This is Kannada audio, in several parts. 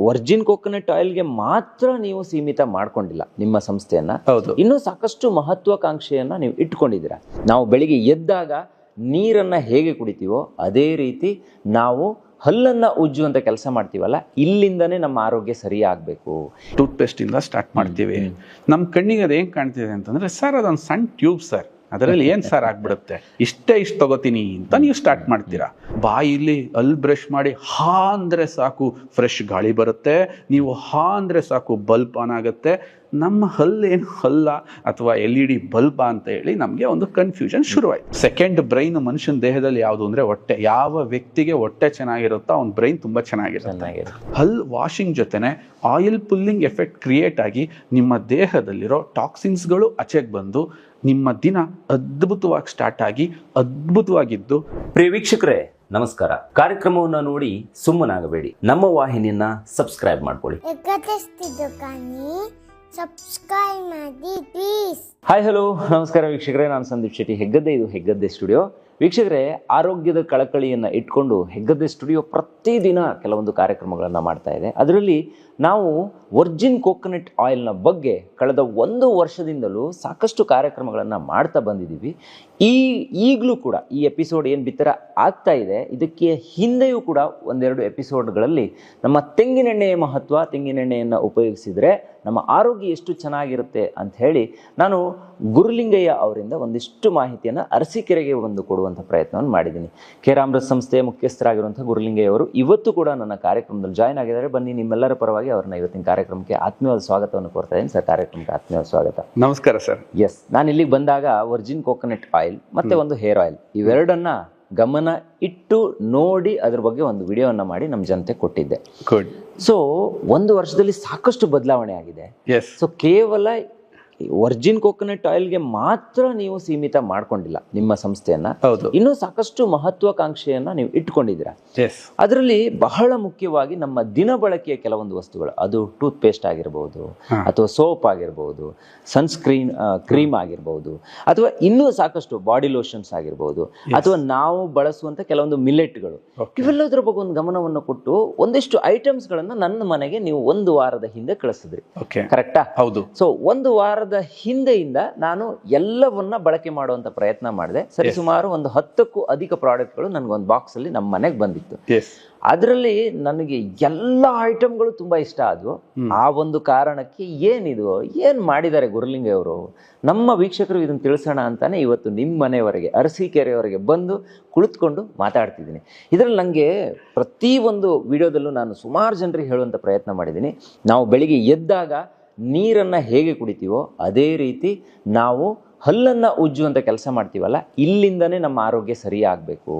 ವರ್ಜಿನ್ ಕೋಕೋನಟ್ ಆಯಿಲ್ಗೆ ಮಾತ್ರ ನೀವು ಸೀಮಿತ ಮಾಡ್ಕೊಂಡಿಲ್ಲ ನಿಮ್ಮ ಸಂಸ್ಥೆಯನ್ನ. ಹೌದು. ಇನ್ನೂ ಸಾಕಷ್ಟು ಮಹತ್ವಾಕಾಂಕ್ಷೆಯನ್ನ ನೀವು ಇಟ್ಕೊಂಡಿದ್ದೀರಾ. ನಾವು ಬೆಳಿಗ್ಗೆ ಎದ್ದಾಗ ನೀರನ್ನ ಹೇಗೆ ಕುಡಿತೀವೋ ಅದೇ ರೀತಿ ನಾವು ಹಲ್ಲನ್ನ ಉಜ್ಜುವಂತ ಕೆಲಸ ಮಾಡ್ತೀವಲ್ಲ, ಇಲ್ಲಿಂದನೇ ನಮ್ಮ ಆರೋಗ್ಯ ಸರಿ ಆಗ್ಬೇಕು. ಟೂತ್ ಪೇಸ್ಟ್ ಇಂದ ಸ್ಟಾರ್ಟ್ ಮಾಡ್ತೀವಿ. ನಮ್ಮ ಕಣ್ಣಿಗೆ ಅದು ಹೆಂಗ್ ಕಾಣ್ತಿದೆ ಅಂತಂದ್ರೆ, ಸರ್ ಅದೊಂದು ಸಣ್ಣ ಟ್ಯೂಬ್ ಸರ್, ಅದರಲ್ಲಿ ಏನ್ ಸರ್ ಆಗ್ಬಿಡುತ್ತೆ, ಇಷ್ಟೇ ತಗೋತೀನಿ ಅಂತ ನೀವು ಸ್ಟಾರ್ಟ್ ಮಾಡ್ತೀರಾ. ಬಾಯಿಲಿ ಅಲ್ಲಿ ಬ್ರಷ್ ಮಾಡಿ ಹಾ ಅಂದ್ರೆ ಸಾಕು ಫ್ರೆಶ್ ಗಾಳಿ ಬರುತ್ತೆ, ನೀವು ಹಾ ಅಂದ್ರೆ ಸಾಕು ಬಲ್ಬ್ ಆನ್ ಆಗುತ್ತೆ. ನಮ್ಮ ಹಲ್ಲೇನು ಹಲ್ಲ ಅಥವಾ LED ಬಲ್ಬ್ ಅಂತ ಹೇಳಿ ನಮಗೆ ಒಂದು ಕನ್ಫ್ಯೂಷನ್ ಶುರುವಾಯ್ತು. ಸೆಕೆಂಡ್ ಬ್ರೈನ್ ಮನುಷ್ಯನ ದೇಹದಲ್ಲಿ ಯಾವುದು ಅಂದ್ರೆ ಹೊಟ್ಟೆ. ಯಾವ ವ್ಯಕ್ತಿಗೆ ಹೊಟ್ಟೆ ಚೆನ್ನಾಗಿರುತ್ತೋ ಅವ್ನ ಬ್ರೈನ್ ತುಂಬಾ ಚೆನ್ನಾಗಿರುತ್ತೆ. ಹಲ್ ವಾಷಿಂಗ್ ಜೊತೆನೆ ಆಯಿಲ್ ಪುಲ್ಲಿಂಗ್ ಎಫೆಕ್ಟ್ ಕ್ರಿಯೇಟ್ ಆಗಿ ನಿಮ್ಮ ದೇಹದಲ್ಲಿರೋ ಟಾಕ್ಸಿನ್ಸ್ಗಳು ಆಚೆಗೆ ಬಂದು ನಿಮ್ಮ ದಿನ ಅದ್ಭುತವಾಗಿ ಸ್ಟಾರ್ಟ್ ಆಗಿ ಅದ್ಭುತವಾಗಿದ್ದು. ಪ್ರಿಯ ವೀಕ್ಷಕರೇ ನಮಸ್ಕಾರ. ಕಾರ್ಯಕ್ರಮವನ್ನು ನೋಡಿ ಸುಮ್ಮನಾಗಬೇಡಿ, ನಮ್ಮ ವಾಹಿನಿಯನ್ನ ಸಬ್ಸ್ಕ್ರೈಬ್ ಮಾಡ್ಕೊಳ್ಳಿ. ಸಬ್ಸ್ಕ್ರೈಬ್ ಮಾಡಿ ಪ್ಲೀಸ್. ಹಾಯ್ ಹಲೋ ನಮಸ್ಕಾರ ವೀಕ್ಷಕರೇ, ನಾನು ಸಂದೀಪ್ ಶೆಟ್ಟಿ, ಹೆಗ್ಗದ್ದೆ. ಇದು ಹೆಗ್ಗದ್ದೆ ಸ್ಟುಡಿಯೋ. ವೀಕ್ಷಕರೇ, ಆರೋಗ್ಯದ ಕಳಕಳಿಯನ್ನು ಇಟ್ಕೊಂಡು ಹೆಗ್ಗದ್ದೆ ಸ್ಟುಡಿಯೋ ಪ್ರತಿದಿನ ಕೆಲವೊಂದು ಕಾರ್ಯಕ್ರಮಗಳನ್ನು ಮಾಡ್ತಾ ಇದೆ. ಅದರಲ್ಲಿ ನಾವು ವರ್ಜಿನ್ ಕೋಕೋನಟ್ ಆಯಿಲ್ನ ಬಗ್ಗೆ ಕಳೆದ 1 ವರ್ಷದಿಂದಲೂ ಸಾಕಷ್ಟು ಕಾರ್ಯಕ್ರಮಗಳನ್ನು ಮಾಡ್ತಾ ಬಂದಿದ್ದೀವಿ. ಈಗಲೂ ಕೂಡ ಈ ಎಪಿಸೋಡ್ ಏನು ಬಿತ್ತರ ಆಗ್ತಾ ಇದೆ, ಇದಕ್ಕೆ ಹಿಂದೆಯೂ ಕೂಡ 1-2 ಎಪಿಸೋಡ್ಗಳಲ್ಲಿ ನಮ್ಮ ತೆಂಗಿನೆಣ್ಣೆಯ ಮಹತ್ವ, ತೆಂಗಿನೆಣ್ಣೆಯನ್ನು ಉಪಯೋಗಿಸಿದರೆ ನಮ್ಮ ಆರೋಗ್ಯ ಎಷ್ಟು ಚೆನ್ನಾಗಿರುತ್ತೆ ಅಂತ ಹೇಳಿ ನಾನು ಗುರುಲಿಂಗಯ್ಯ ಅವರಿಂದ ಒಂದಿಷ್ಟು ಮಾಹಿತಿಯನ್ನು ಅರಸೀಕೆರೆಗೆ ಒಂದು ಕೊಡುವಂಥ ಪ್ರಯತ್ನವನ್ನು ಮಾಡಿದ್ದೀನಿ. ಕೇರಾಮೃತ ಸಂಸ್ಥೆಯ ಮುಖ್ಯಸ್ಥರಾಗಿರುವಂಥ ಗುರುಲಿಂಗಯ್ಯ ಅವರು ಇವತ್ತು ಕೂಡ ನನ್ನ ಕಾರ್ಯಕ್ರಮದಲ್ಲಿ ಜಾಯ್ನ್ ಆಗಿದ್ದಾರೆ. ಬನ್ನಿ, ನಿಮ್ಮೆಲ್ಲರ ಪರವಾಗಿ ಅವರನ್ನ ಇವತ್ತಿನ ಕಾರ್ಯಕ್ರಮಕ್ಕೆ ಆತ್ಮೀಯವಾದ ಸ್ವಾಗತವನ್ನು ಕೋರ್ತಾ ಇದ್ದೀನಿ. ಸರ್, ಕಾರ್ಯಕ್ರಮಕ್ಕೆ ಆತ್ಮೀಯವಾದ ಸ್ವಾಗತ. ನಮಸ್ಕಾರ ಸರ್. ಎಸ್, ನಾನು ಇಲ್ಲಿಗೆ ಬಂದಾಗ ವರ್ಜಿನ್ ಕೋಕೋನಟ್ ಆಯಿಲ್ ಮತ್ತೆ ಒಂದು ಹೇರ್ ಆಯಿಲ್ ಇವೆರಡನ್ನ ಗಮನ ಇಟ್ಟು ನೋಡಿ ಅದ್ರ ಬಗ್ಗೆ ಒಂದು ವಿಡಿಯೋವನ್ನ ಮಾಡಿ ನಮ್ಮ ಜನತೆ ಕೊಟ್ಟಿದ್ದೆ. ಗುಡ್. ಸೊ 1 ವರ್ಷದಲ್ಲಿ ಸಾಕಷ್ಟು ಬದಲಾವಣೆ ಆಗಿದೆ. ಸೊ ಕೇವಲ ವರ್ಜಿನ್ ಕೋಕೋನಟ್ ಆಯಿಲ್ಗೆ ಮಾತ್ರ ನೀವು ಸೀಮಿತ ಮಾಡ್ಕೊಂಡಿಲ್ಲ ನಿಮ್ಮ ಸಂಸ್ಥೆಯನ್ನ. ಹೌದು. ಇನ್ನೂ ಸಾಕಷ್ಟು ಮಹತ್ವಾಕಾಂಕ್ಷೆಯನ್ನ ನೀವು ಇಟ್ಕೊಂಡಿದ್ದೀರಾ. ಅದರಲ್ಲಿ ಬಹಳ ಮುಖ್ಯವಾಗಿ ನಮ್ಮ ದಿನ ಬಳಕೆಯ ಕೆಲವೊಂದು ವಸ್ತುಗಳು, ಅದು ಟೂತ್ ಪೇಸ್ಟ್ ಆಗಿರ್ಬೋದು, ಅಥವಾ ಸೋಪ್ ಆಗಿರ್ಬೋದು, ಸನ್ಸ್ಕ್ರೀನ್ ಕ್ರೀಮ್ ಆಗಿರ್ಬೋದು, ಅಥವಾ ಇನ್ನೂ ಸಾಕಷ್ಟು ಬಾಡಿ ಲೋಷನ್ಸ್ ಆಗಿರ್ಬೋದು, ಅಥವಾ ನಾವು ಬಳಸುವಂತ ಕೆಲವೊಂದು ಮಿಲೆಟ್ಗಳು, ಇವೆಲ್ಲದರ ಬಗ್ಗೆ ಒಂದು ಗಮನವನ್ನು ಕೊಟ್ಟು ಒಂದಿಷ್ಟು ಐಟಮ್ಸ್ ಗಳನ್ನ ನನ್ನ ಮನೆಗೆ ನೀವು 1 ವಾರದ ಹಿಂದೆ ಕಳಿಸಿದ್ರಿ. ಕರೆಕ್ಟಾ? ಹೌದು. ಸೊ 1 ವಾರದ ಹಿಂದೆಯಿಂದ ನಾನು ಎಲ್ಲವನ್ನ ಬಳಕೆ ಮಾಡುವಂತ ಪ್ರಯತ್ನ ಮಾಡಿದೆ. ಸರಿ, ಸುಮಾರು ಒಂದು 10ಕ್ಕೂ ಅಧಿಕ ಪ್ರಾಡಕ್ಟ್ಗಳು ನನಗೊಂದು ಬಾಕ್ಸ್ ಅಲ್ಲಿ ನಮ್ಮ ಮನೆಗೆ ಬಂದಿತ್ತು. ಅದರಲ್ಲಿ ನನಗೆ ಎಲ್ಲ ಐಟಮ್ಗಳು ತುಂಬಾ ಇಷ್ಟ ಆದ್ವು. ಆ ಒಂದು ಕಾರಣಕ್ಕೆ ಏನ್ ಮಾಡಿದ್ದಾರೆ ಗುರುಲಿಂಗ ಅವರು, ನಮ್ಮ ವೀಕ್ಷಕರು ಇದನ್ನು ತಿಳಿಸೋಣ ಅಂತಾನೆ ಇವತ್ತು ನಿಮ್ಮ ಮನೆಯವರೆಗೆ, ಅರಸೀಕೆರೆಯವರೆಗೆ ಬಂದು ಕುಳಿತುಕೊಂಡು ಮಾತಾಡ್ತಿದ್ದೀನಿ. ಇದರಲ್ಲಿ ನನಗೆ ಪ್ರತಿ ಒಂದು ವಿಡಿಯೋದಲ್ಲೂ ನಾನು ಸುಮಾರು ಜನರಿಗೆ ಹೇಳುವಂತ ಪ್ರಯತ್ನ ಮಾಡಿದ್ದೀನಿ. ನಾವು ಬೆಳಿಗ್ಗೆ ಎದ್ದಾಗ ನೀರನ್ನ ಹೇಗೆ ಕುಡಿತೀವೋ ಅದೇ ರೀತಿ ನಾವು ಹಲ್ಲನ್ನ ಉಜ್ಜುವಂತ ಕೆಲಸ ಮಾಡ್ತೀವಲ್ಲ, ಇಲ್ಲಿಂದನೇ ನಮ್ಮ ಆರೋಗ್ಯ ಸರಿ ಆಗಬೇಕು.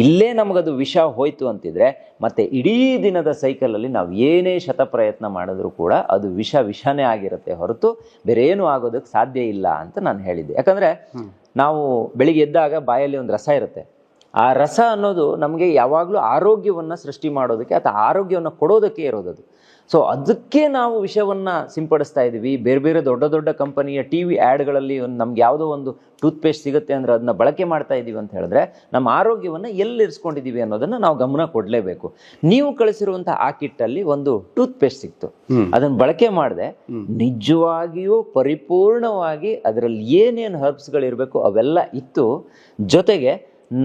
ಇಲ್ಲೇ ನಮಗದು ವಿಷ ಹೋಯ್ತು ಅಂತಿದ್ರೆ ಮತ್ತೆ ಇಡೀ ದಿನದ ಸೈಕಲಲ್ಲಿ ನಾವು ಏನೇ ಶತಪ್ರಯತ್ನ ಮಾಡಿದ್ರೂ ಕೂಡ ಅದು ವಿಷನೇ ಆಗಿರುತ್ತೆ ಹೊರತು ಬೇರೆ ಏನು ಆಗೋದಕ್ಕೆ ಸಾಧ್ಯ ಇಲ್ಲ ಅಂತ ನಾನು ಹೇಳಿದ್ದೆ. ಯಾಕಂದ್ರೆ ನಾವು ಬೆಳಿಗ್ಗೆ ಎದ್ದಾಗ ಬಾಯಲ್ಲಿ ಒಂದು ರಸ ಇರುತ್ತೆ. ಆ ರಸ ಅನ್ನೋದು ನಮಗೆ ಯಾವಾಗಲೂ ಆರೋಗ್ಯವನ್ನು ಸೃಷ್ಟಿ ಮಾಡೋದಕ್ಕೆ ಅಥವಾ ಆರೋಗ್ಯವನ್ನು ಕೊಡೋದಕ್ಕೆ ಇರೋದದು. ಸೊ ಅದಕ್ಕೆ ನಾವು ವಿಷವನ್ನ ಸಿಂಪಡಿಸ್ತಾ ಇದ್ದೀವಿ. ಬೇರೆ ಬೇರೆ ದೊಡ್ಡ ದೊಡ್ಡ ಕಂಪನಿಯ TV ಆ್ಯಡ್ಗಳಲ್ಲಿ ನಮ್ಗೆ ಯಾವುದೋ ಒಂದು ಟೂತ್ ಪೇಸ್ಟ್ ಸಿಗುತ್ತೆ ಅಂದರೆ ಅದನ್ನ ಬಳಕೆ ಮಾಡ್ತಾ ಇದ್ದೀವಿ ಅಂತ ಹೇಳಿದ್ರೆ ನಮ್ಮ ಆರೋಗ್ಯವನ್ನು ಎಲ್ಲಿರಿಸ್ಕೊಂಡಿದ್ದೀವಿ ಅನ್ನೋದನ್ನು ನಾವು ಗಮನ ಕೊಡಲೇಬೇಕು. ನೀವು ಕಳಿಸಿರುವಂಥ ಆ ಕಿಟ್ಟಲ್ಲಿ ಒಂದು ಟೂತ್ ಪೇಸ್ಟ್ ಸಿಕ್ತು, ಅದನ್ನು ಬಳಕೆ ಮಾಡಿದೆ. ನಿಜವಾಗಿಯೂ ಪರಿಪೂರ್ಣವಾಗಿ ಅದರಲ್ಲಿ ಏನೇನು ಹರ್ಬ್ಸ್ಗಳಿರಬೇಕು ಅವೆಲ್ಲ ಇತ್ತು. ಜೊತೆಗೆ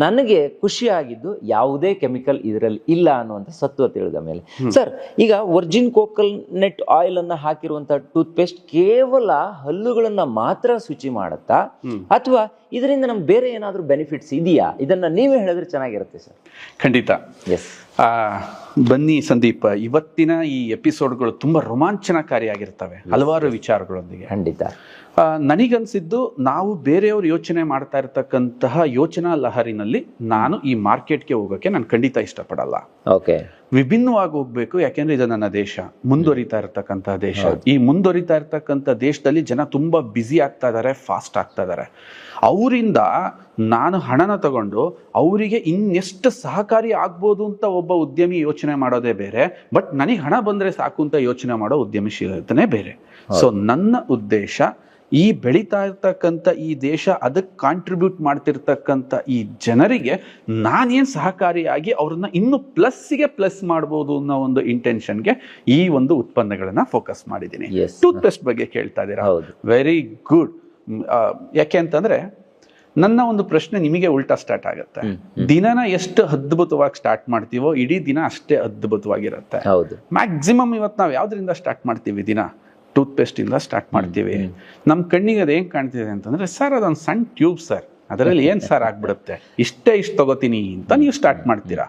ನನಗೆ ಖುಷಿಯಾಗಿದ್ದು ಯಾವುದೇ ಕೆಮಿಕಲ್ ಇದರಲ್ಲಿ ಇಲ್ಲ ಅನ್ನುವಂಥ ಸತ್ವ ತಿಳಿದ ಮೇಲೆ. ಸರ್, ಈಗ ವರ್ಜಿನ್ ಕೋಕೋನಟ್ ಆಯಿಲ್ ಅನ್ನ ಹಾಕಿರುವಂತ ಟೂತ್ ಪೇಸ್ಟ್ ಕೇವಲ ಹಲ್ಲುಗಳನ್ನ ಮಾತ್ರ ಶುಚಿ ಮಾಡುತ್ತಾ ಅಥವಾ ಇದರಿಂದ ನಮ್ಗೆ ಬೇರೆ ಏನಾದರೂ ಬೆನಿಫಿಟ್ಸ್ ಇದೆಯಾ? ಇದನ್ನ ನೀವೇ ಹೇಳಿದ್ರೆ ಚೆನ್ನಾಗಿರುತ್ತೆ ಸರ್. ಖಂಡಿತ. ಎಸ್. ಬನ್ನಿ ಸಂದೀಪ್, ಇವತ್ತಿನ ಈ ಎಪಿಸೋಡ್ಗಳು ತುಂಬಾ ರೋಮಾಂಚನಕಾರಿಯಾಗಿರ್ತವೆ ಹಲವಾರು ವಿಚಾರಗಳೊಂದಿಗೆ. ಖಂಡಿತ. ನನಗನ್ಸಿದ್ದು, ನಾವು ಬೇರೆಯವರು ಯೋಚನೆ ಮಾಡ್ತಾ ಇರ್ತಕ್ಕಂತಹ ಯೋಚನಾ ಲಹರಿನಲ್ಲಿ ನಾನು ಈ ಮಾರ್ಕೆಟ್ಗೆ ಹೋಗೋಕೆ ನಾನು ಖಂಡಿತ ಇಷ್ಟಪಡಲ್ಲ. ಓಕೆ. ವಿಭಿನ್ನವಾಗಿ ಹೋಗ್ಬೇಕು. ಯಾಕೆಂದ್ರೆ ಇದು ನನ್ನ ದೇಶ, ಮುಂದುವರಿತಾ ಇರ್ತಕ್ಕಂತಹ ದೇಶ. ಈ ಮುಂದುವರಿತಾ ಇರ್ತಕ್ಕಂಥ ದೇಶದಲ್ಲಿ ಜನ ತುಂಬಾ ಬ್ಯುಸಿ ಆಗ್ತಾ ಇದಾರೆ, ಫಾಸ್ಟ್ ಆಗ್ತಾ ಇದಾರೆ. ಅವರಿಂದ ನಾನು ಹಣನ ತಗೊಂಡು ಅವರಿಗೆ ಇನ್ನೆಷ್ಟು ಸಹಕಾರಿ ಆಗ್ಬೋದು ಅಂತ ಒಬ್ಬ ಉದ್ಯಮಿ ಯೋಚನೆ ಮಾಡೋದೇ ಬೇರೆ, ಬಟ್ ನನಗೆ ಹಣ ಬಂದ್ರೆ ಸಾಕು ಅಂತ ಯೋಚನೆ ಮಾಡೋ ಉದ್ಯಮಶೀಲತೆನೇ ಬೇರೆ. ಸೊ ನನ್ನ ಉದ್ದೇಶ ಈ ಬೆಳೀತಾ ಇರ್ತಕ್ಕಂಥ ಈ ದೇಶ ಅದಕ್ಕೆ ಕಾಂಟ್ರಿಬ್ಯೂಟ್ ಮಾಡ್ತಿರ್ತಕ್ಕಂಥ ಈ ಜನರಿಗೆ ನಾನೇನು ಸಹಕಾರಿಯಾಗಿ ಅವ್ರನ್ನ ಇನ್ನು ಪ್ಲಸ್ಸಿಗೆ ಪ್ಲಸ್ ಮಾಡ್ಬೋದು ಅನ್ನೋ ಒಂದು ಇಂಟೆನ್ಷನ್ಗೆ ಈ ಒಂದು ಉತ್ಪನ್ನಗಳನ್ನ ಫೋಕಸ್ ಮಾಡಿದ್ದೀನಿ. ಟೂತ್ ಪೇಸ್ಟ್ ಬಗ್ಗೆ ಕೇಳ್ತಾ ಇದ್ದೀರಾ, ವೆರಿ ಗುಡ್. ಯಾಕೆ ಅಂತಂದ್ರೆ ನನ್ನ ಒಂದು ಪ್ರಶ್ನೆ ನಿಮಗೆ ಉಲ್ಟಾ ಸ್ಟಾರ್ಟ್ ಆಗುತ್ತೆ. ದಿನನ ಎಷ್ಟು ಅದ್ಭುತವಾಗಿ ಸ್ಟಾರ್ಟ್ ಮಾಡ್ತೀವೋ ಇಡೀ ದಿನ ಅಷ್ಟೇ ಅದ್ಭುತವಾಗಿರುತ್ತೆ. ಮ್ಯಾಕ್ಸಿಮಮ್ ಇವತ್ತು ನಾವು ಯಾವ್ದ್ರಿಂದ ಸ್ಟಾರ್ಟ್ ಮಾಡ್ತೀವಿ ದಿನ? ಟೂತ್ ಪೇಸ್ಟ್ ಇಂದ ಸ್ಟಾರ್ಟ್ ಮಾಡ್ತೀವಿ. ನಮ್ಮ ಕಣ್ಣಿಗೆ ಅದು ಹೆಂಗ್ ಕಾಣ್ತಿದೆ ಅಂತಂದ್ರೆ, ಸರ್ ಅದೊಂದು ಸಣ್ಣ ಟ್ಯೂಬ್ ಸರ್, ಅದರಲ್ಲಿ ಏನ್ ಸರ್ ಆಗ್ಬಿಡುತ್ತೆ, ಇಷ್ಟು ತಗೋತೀನಿ ಅಂತ ನೀವು ಸ್ಟಾರ್ಟ್ ಮಾಡ್ತೀರಾ.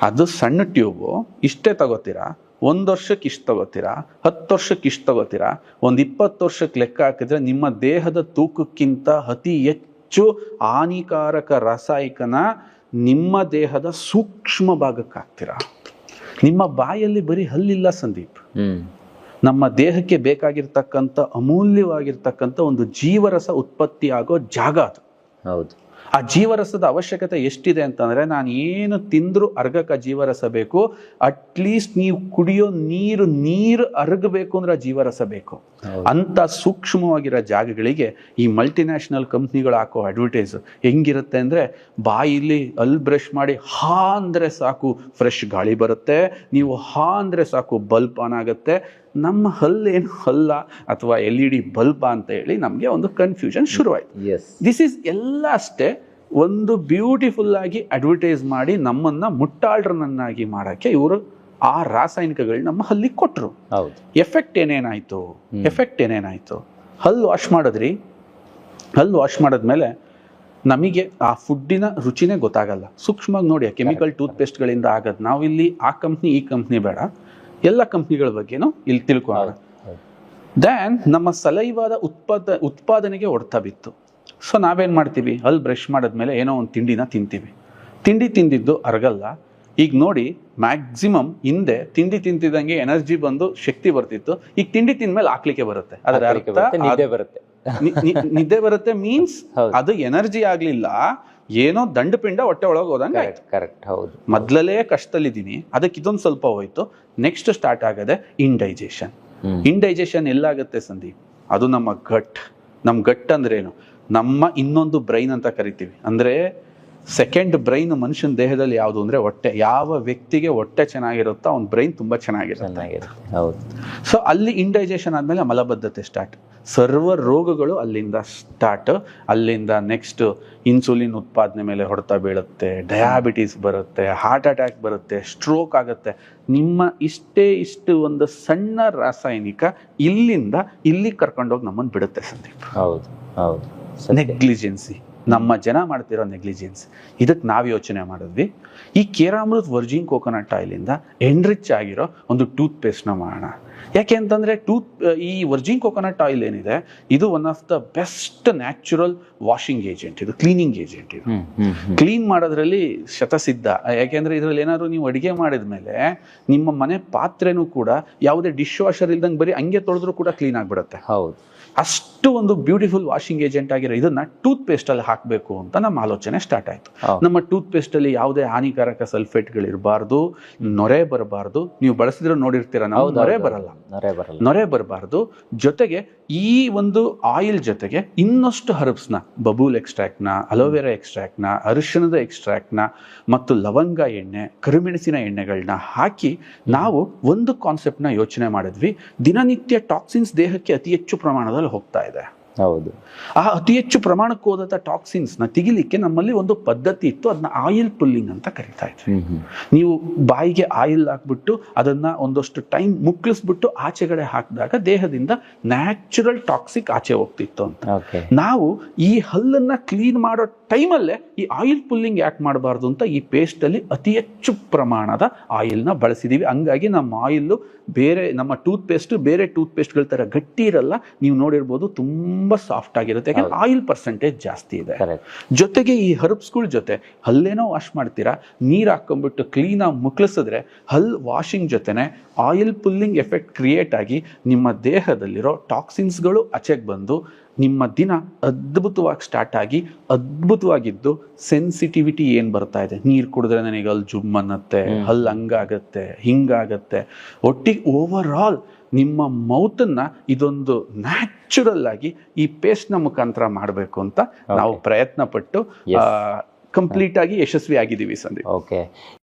ಅದು ಸಣ್ಣ ಟ್ಯೂಬು, ಇಷ್ಟೇ ತಗೋತೀರಾ. 1 ವರ್ಷಕ್ಕೆ ಇಷ್ಟು ತಗೋತೀರಾ, 10 ವರ್ಷಕ್ಕೆ ಇಷ್ಟು ತಗೋತೀರಾ. ಒಂದು 20 ವರ್ಷಕ್ಕೆ ಲೆಕ್ಕ ಹಾಕಿದ್ರೆ ನಿಮ್ಮ ದೇಹದ ತೂಕಕ್ಕಿಂತ ಅತಿ ಹೆಚ್ಚು ಹಾನಿಕಾರಕ ರಾಸಾಯನಿಕನ ನಿಮ್ಮ ದೇಹದ ಸೂಕ್ಷ್ಮ ಭಾಗಕ್ಕೆ ಹಾಕ್ತೀರಾ. ನಿಮ್ಮ ಬಾಯಲ್ಲಿ ಬರೀ ಹಲ್ಲಿಲ್ಲ ಸಂದೀಪ್, ನಮ್ಮ ದೇಹಕ್ಕೆ ಬೇಕಾಗಿರ್ತಕ್ಕಂಥ ಅಮೂಲ್ಯವಾಗಿರ್ತಕ್ಕಂಥ ಒಂದು ಜೀವರಸ ಉತ್ಪತ್ತಿ ಆಗೋ ಜಾಗ ಅದು. ಹೌದು. ಆ ಜೀವರಸದ ಅವಶ್ಯಕತೆ ಎಷ್ಟಿದೆ ಅಂತಂದ್ರೆ, ನಾನು ಏನು ತಿಂದ್ರು ಅರ್ಗಕ್ಕ ಜೀವರಸ ಬೇಕು. ಅಟ್ಲೀಸ್ಟ್ ನೀವು ಕುಡಿಯೋ ನೀರು ಅರ್ಗಬೇಕು ಅಂದ್ರೆ ಆ ಜೀವರಸ ಬೇಕು. ಅಂತ ಸೂಕ್ಷ್ಮವಾಗಿರೋ ಜಾಗಗಳಿಗೆ ಈ ಮಲ್ಟಿನ್ಯಾಷನಲ್ ಕಂಪ್ನಿಗಳು ಹಾಕೋ ಅಡ್ವರ್ಟೈಸ್ ಹೆಂಗಿರುತ್ತೆ ಅಂದ್ರೆ, ಬಾಯಿಲಿ ಅಲ್ಲಿ ಬ್ರಷ್ ಮಾಡಿ ಹಾ ಅಂದ್ರೆ ಸಾಕು ಫ್ರೆಶ್ ಗಾಳಿ ಬರುತ್ತೆ, ನೀವು ಹಾ ಅಂದ್ರೆ ಸಾಕು ಬಲ್ಬ್ ಆನ್ ಆಗುತ್ತೆ. ನಮ್ಮ ಹಲ್ಲೇನು ಹಲ್ಲ ಅಥವಾ LED ಬಲ್ಬ್ ಅಂತ ಹೇಳಿ ನಮಗೆ ಒಂದು ಕನ್ಫ್ಯೂಷನ್ ಶುರುವಾಯ್ತು. ದಿಸ್ ಈಸ್ ಎಲ್ಲ ಅಷ್ಟೇ ಒಂದು ಬ್ಯೂಟಿಫುಲ್ ಆಗಿ ಅಡ್ವರ್ಟೈಸ್ ಮಾಡಿ ನಮ್ಮನ್ನ ಮುಟ್ಟಾಳ್ರನನ್ನಾಗಿ ಮಾಡಕ್ಕೆ ಇವರು ಆ ರಾಸಾಯನಿಕಗಳು ನಮ್ಮ ಹಲ್ಲಿಗೆ ಕೊಟ್ರು. ಎಫೆಕ್ಟ್ ಏನೇನಾಯ್ತು? ಹಲ್ಲು ವಾಶ್ ಮಾಡಿದ್ರಿ, ಹಲ್ಲು ವಾಶ್ ಮಾಡಿದ್ಮೇಲೆ ನಮಗೆ ಆ ಫುಡ್ಡಿನ ರುಚಿನೇ ಗೊತ್ತಾಗಲ್ಲ. ಸೂಕ್ಷ್ಮವಾಗಿ ನೋಡಿ, ಕೆಮಿಕಲ್ ಟೂತ್ ಪೇಸ್ಟ್ಗಳಿಂದ ಆಗದು. ನಾವಿಲ್ಲಿ ಆ ಕಂಪ್ನಿ ಈ ಕಂಪ್ನಿ ಬೇಡ, ಎಲ್ಲ ಕಂಪ್ನಿಗಳ ಬಗ್ಗೆನೂ ಇಲ್ಲಿ ತಿಳ್ಕೊಳ್ಳೋಣ. ದೆನ್ ನಮ್ಮ ಸಲೈವಾದ ಉತ್ಪಾದನೆಗೆ ಹೊಡ್ತಾ ಬಿತ್ತು. ಸೊ ನಾವೇನ್ ಮಾಡ್ತೀವಿ, ಅಲ್ಲಿ ಬ್ರಷ್ ಮಾಡಿದ್ಮೇಲೆ ಏನೋ ಒಂದು ತಿಂಡಿನ ತಿಂತೀವಿ. ತಿಂಡಿ ತಿಂದಿದ್ದು ಅರಗಲ್ಲ. ಈಗ ನೋಡಿ, ಮ್ಯಾಕ್ಸಿಮಮ್ ಹಿಂದೆ ತಿಂಡಿ ತಿಂತಿದ್ದಂಗೆ ಎನರ್ಜಿ ಬಂದು ಶಕ್ತಿ ಬರ್ತಿತ್ತು. ಈಗ ತಿಂಡಿ ತಿಂದ್ಮೇಲೆ ಹಾಕ್ಲಿಕ್ಕೆ ಬರುತ್ತೆ. ಅದರ ಅರ್ಥ ನಿದ್ದೆ ಬರುತ್ತೆ ಮೀನ್ಸ್ ಅದು ಎನರ್ಜಿ ಆಗ್ಲಿಲ್ಲ, ಏನೋ ದಂಡಪಿಂಡ ಹೊಟ್ಟೆ ಒಳಗೆ ಹೋದಂಗೆ ಆಯ್ತು. ಕರೆಕ್ಟ್, ಹೌದು. ಮೊದಲೇ ಕಷ್ಟದಲ್ಲಿದ್ದೀನಿ, ಅದಕ್ಕೆ ಇದೊಂದು ಸ್ವಲ್ಪ ಹೋಯ್ತು. ನೆಕ್ಸ್ಟ್ ಸ್ಟಾರ್ಟ್ ಆಗದೆ ಇಂಡೈಜೆಷನ್. ಇಂಡೈಜೆಷನ್ ಎಲ್ಲಾಗುತ್ತೆ ಸಂದೀಪ್? ಅದು ನಮ್ಮ ಗಟ್. ನಮ್ಮ ಗಟ್ ಅಂದ್ರೆ ಏನು? ನಮ್ಮ ಇನ್ನೊಂದು ಬ್ರೈನ್ ಅಂತ ಕರಿತೀವಿ. ಅಂದ್ರೆ ಸೆಕೆಂಡ್ ಬ್ರೈನ್ ಮನುಷ್ಯನ ದೇಹದಲ್ಲಿ ಯಾವುದು ಅಂದ್ರೆ ಹೊಟ್ಟೆ. ಯಾವ ವ್ಯಕ್ತಿಗೆ ಹೊಟ್ಟೆ ಚೆನ್ನಾಗಿರುತ್ತೋ ಅವ್ನ ಬ್ರೈನ್ ತುಂಬಾ ಚೆನ್ನಾಗಿರುತ್ತೆ. ಸೊ ಅಲ್ಲಿ ಇಂಡೈಜೆಷನ್ ಆದ್ಮೇಲೆ ಮಲಬದ್ಧತೆ ಸ್ಟಾರ್ಟ್, ಸರ್ವ ರೋಗಗಳು ಅಲ್ಲಿಂದ ಸ್ಟಾರ್ಟ್. ಅಲ್ಲಿಂದ ನೆಕ್ಸ್ಟ್ ಇನ್ಸುಲಿನ್ ಉತ್ಪಾದನೆ ಮೇಲೆ ಹೊಡೆತ ಬೀಳುತ್ತೆ, ಡಯಾಬಿಟೀಸ್ ಬರುತ್ತೆ, ಹಾರ್ಟ್ ಅಟ್ಯಾಕ್ ಬರುತ್ತೆ, ಸ್ಟ್ರೋಕ್ ಆಗುತ್ತೆ. ನಿಮ್ಮ ಇಷ್ಟು ಒಂದು ಸಣ್ಣ ರಾಸಾಯನಿಕ ಇಲ್ಲಿಂದ ಇಲ್ಲಿ ಕರ್ಕೊಂಡೋಗಿ ನಮ್ಮನ್ನು ಬಿಡುತ್ತೆ ಸಂದೀಪ್. ಹೌದು, ಹೌದು. ನೆಗ್ಲಿಜೆನ್ಸಿ, ನಮ್ಮ ಜನ ಮಾಡ್ತಿರೋ ನೆಗ್ಲಿಜೆನ್ಸಿ. ಇದಕ್ಕೆ ನಾವು ಯೋಚನೆ ಮಾಡಿದ್ವಿ, ಈ ಕೇರಾಮೃತ್ ವರ್ಜಿನ್ ಕೋಕೋನಟ್ ಆಯಿಲಿಂದ ಎನ್ರಿಚ್ ಆಗಿರೋ ಒಂದು ಟೂತ್ ಪೇಸ್ಟ್ನ ಮಾಡೋಣ. ಯಾಕೆ ಅಂತಂದ್ರೆ ಈ ವರ್ಜಿನ್ ಕೋಕೋನಟ್ ಆಯಿಲ್ ಏನಿದೆ, ಇದು one of the best natural washing agent, ಇದು ಕ್ಲೀನಿಂಗ್ ಏಜೆಂಟ್. ಇದು ಕ್ಲೀನ್ ಮಾಡೋದ್ರಲ್ಲಿ ಶತಸಿದ್ಧ. ಯಾಕೆಂದ್ರೆ ಇದರಲ್ಲಿ ಏನಾದ್ರು ನೀವು ಅಡಿಗೆ ಮಾಡಿದ್ಮೇಲೆ ನಿಮ್ಮ ಮನೆ ಪಾತ್ರೆನೂ ಕೂಡ ಯಾವುದೇ ಡಿಶ್ ವಾಷರ್ ಇಲ್ದಂಗೆ ಬರೀ ಹಂಗೆ ತೊಳೆದ್ರೂ ಕೂಡ ಕ್ಲೀನ್ ಆಗ್ಬಿಡುತ್ತೆ. ಹೌದು, ಅಷ್ಟು ಒಂದು ಬ್ಯೂಟಿಫುಲ್ ವಾಷಿಂಗ್ ಏಜೆಂಟ್ ಆಗಿರೋ ಇದನ್ನ ಟೂತ್ ಪೇಸ್ಟ್ ಅಲ್ಲಿ ಹಾಕಬೇಕು ಅಂತ ನಮ್ಮ ಆಲೋಚನೆ ಸ್ಟಾರ್ಟ್ ಆಯ್ತು. ನಮ್ಮ ಟೂತ್ ಪೇಸ್ಟ್ ಅಲ್ಲಿ ಯಾವುದೇ ಹಾನಿಕಾರಕ ಸಲ್ಫೇಟ್ಗಳು ಇರಬಾರ್ದು, ನೊರೆ ಬರಬಾರ್ದು. ನೀವು ಬಳಸಿದ್ರೆ ನೋಡಿರ್ತೀರ, ನಾವು ನೊರೆ ಬರಬಾರ್ದು. ಜೊತೆಗೆ ಈ ಒಂದು ಆಯಿಲ್ ಜೊತೆಗೆ ಇನ್ನಷ್ಟು ಹರ್ಬ್ಸ್ನ, ಬಬೂಲ್ ಎಕ್ಸ್ಟ್ರಾಕ್ಟ್ನ, ಅಲೋವೆರಾ ಎಕ್ಸ್ಟ್ರಾಕ್ಟ್ನ, ಅರಿಶಿಣದ ಎಕ್ಸ್ಟ್ರಾಕ್ಟ್ನ ಮತ್ತು ಲವಂಗ ಎಣ್ಣೆ, ಕರಿಮೆಣಸಿನ ಎಣ್ಣೆಗಳನ್ನ ಹಾಕಿ ನಾವು ಒಂದು ಕಾನ್ಸೆಪ್ಟ್ನ ಯೋಚನೆ ಮಾಡಿದ್ವಿ. ದಿನನಿತ್ಯ ಟಾಕ್ಸಿನ್ಸ್ ದೇಹಕ್ಕೆ ಅತಿ ಹೆಚ್ಚು ಪ್ರಮಾಣದಲ್ಲಿ ಹೋಗ್ತಾ ಇದೆ. ಹೌದು, ಆ ಅತಿ ಹೆಚ್ಚು ಪ್ರಮಾಣಕ್ಕೆ ಹೋದಂಥ ಟಾಕ್ಸಿನ್ಸ್ ನ ತೆಗಿಲಿಕ್ಕೆ ನಮ್ಮಲ್ಲಿ ಒಂದು ಪದ್ಧತಿ ಇತ್ತು. ಅದನ್ನ ಆಯಿಲ್ ಪುಲ್ಲಿಂಗ್ ಅಂತ ಕರಿತಾ ಇದ್ವಿ. ನೀವು ಬಾಯಿಗೆ ಆಯಿಲ್ ಹಾಕ್ಬಿಟ್ಟು ಅದನ್ನ ಒಂದಷ್ಟು ಟೈಮ್ ಮುಕ್ಕಳಿಸ್ಬಿಟ್ಟು ಆಚೆಗಡೆ ಹಾಕಿದಾಗ ದೇಹದಿಂದ ನ್ಯಾಚುರಲ್ ಟಾಕ್ಸಿಕ್ ಆಚೆ ಹೋಗ್ತಿತ್ತು ಅಂತ. ನಾವು ಈ ಹಲ್ಲನ್ನ ಕ್ಲೀನ್ ಮಾಡೋ ಟೈಮಲ್ಲೇ ಈ ಆಯಿಲ್ ಪುಲ್ಲಿಂಗ್ ಯಾಕೆ ಮಾಡಬಾರ್ದು ಅಂತ ಈ ಪೇಸ್ಟ್ ಅಲ್ಲಿ ಅತಿ ಹೆಚ್ಚು ಪ್ರಮಾಣದ ಆಯಿಲ್ನ ಬಳಸಿದೀವಿ. ಹಂಗಾಗಿ ನಮ್ಮ ಆಯಿಲ್ ಬೇರೆ, ನಮ್ಮ ಟೂತ್ ಪೇಸ್ಟ್ ಬೇರೆ ಟೂತ್ ಪೇಸ್ಟ್ಗಳ ತರ ಗಟ್ಟಿ ಇರಲ್ಲ. ನೀವು ನೋಡಿರ್ಬೋದು, ತುಂಬಾ ಸಾಫ್ಟ್ ಆಗಿರುತ್ತೆ. ಯಾಕಂದ್ರೆ ಆಯಿಲ್ ಪರ್ಸೆಂಟೇಜ್ ಜಾಸ್ತಿ ಇದೆ. ಜೊತೆಗೆ ಈ ಹರ್ಬ್ಸ್ಗಳ ಜೊತೆ ಹಲ್ಲೇನೋ ವಾಶ್ ಮಾಡ್ತೀರಾ, ನೀರ್ ಹಾಕೊಂಡ್ಬಿಟ್ಟು ಕ್ಲೀನ್ ಆಗಿ ಮುಕ್ಳಿಸಿದ್ರೆ ಹಲ್ ವಾಷಿಂಗ್ ಜೊತೆನೆ ಆಯಿಲ್ ಪುಲ್ಲಿಂಗ್ ಎಫೆಕ್ಟ್ ಕ್ರಿಯೇಟ್ ಆಗಿ ನಿಮ್ಮ ದೇಹದಲ್ಲಿರೋ ಟಾಕ್ಸಿನ್ಸ್ಗಳು ಆಚೆಗೆ ಬಂದು ನಿಮ್ಮ ದಿನ ಅದ್ಭುತವಾಗಿ ಸ್ಟಾರ್ಟ್ ಆಗಿ ಅದ್ಭುತವಾಗಿದ್ದು ಸೆನ್ಸಿಟಿವಿಟಿ ಏನು ಬರ್ತಾ ಇದೆ, ನೀರು ಕುಡಿದ್ರೆ ನನಗೆ ಅಲ್ಲಿ ಜುಮ್ ಅನ್ನತ್ತೆ, ಹಲ್ಲು ಹಂಗಾಗತ್ತೆ, ಹಿಂಗಾಗತ್ತೆ, ಒಟ್ಟಿಗೆ ಓವರ್ ಆಲ್ ನಿಮ್ಮ ಮೌತನ್ನ ಇದೊಂದು ನ್ಯಾಚುರಲ್ ಆಗಿ ಈ ಪೇಸ್ಟ್ನ ಮುಖಾಂತರ ಮಾಡಬೇಕು ಅಂತ ನಾವು ಪ್ರಯತ್ನ ಪಟ್ಟು ಕಂಪ್ಲೀಟ್ ಆಗಿ ಯಶಸ್ವಿ ಆಗಿದ್ದೀವಿ ಸಂದೀಪ್. ಓಕೆ.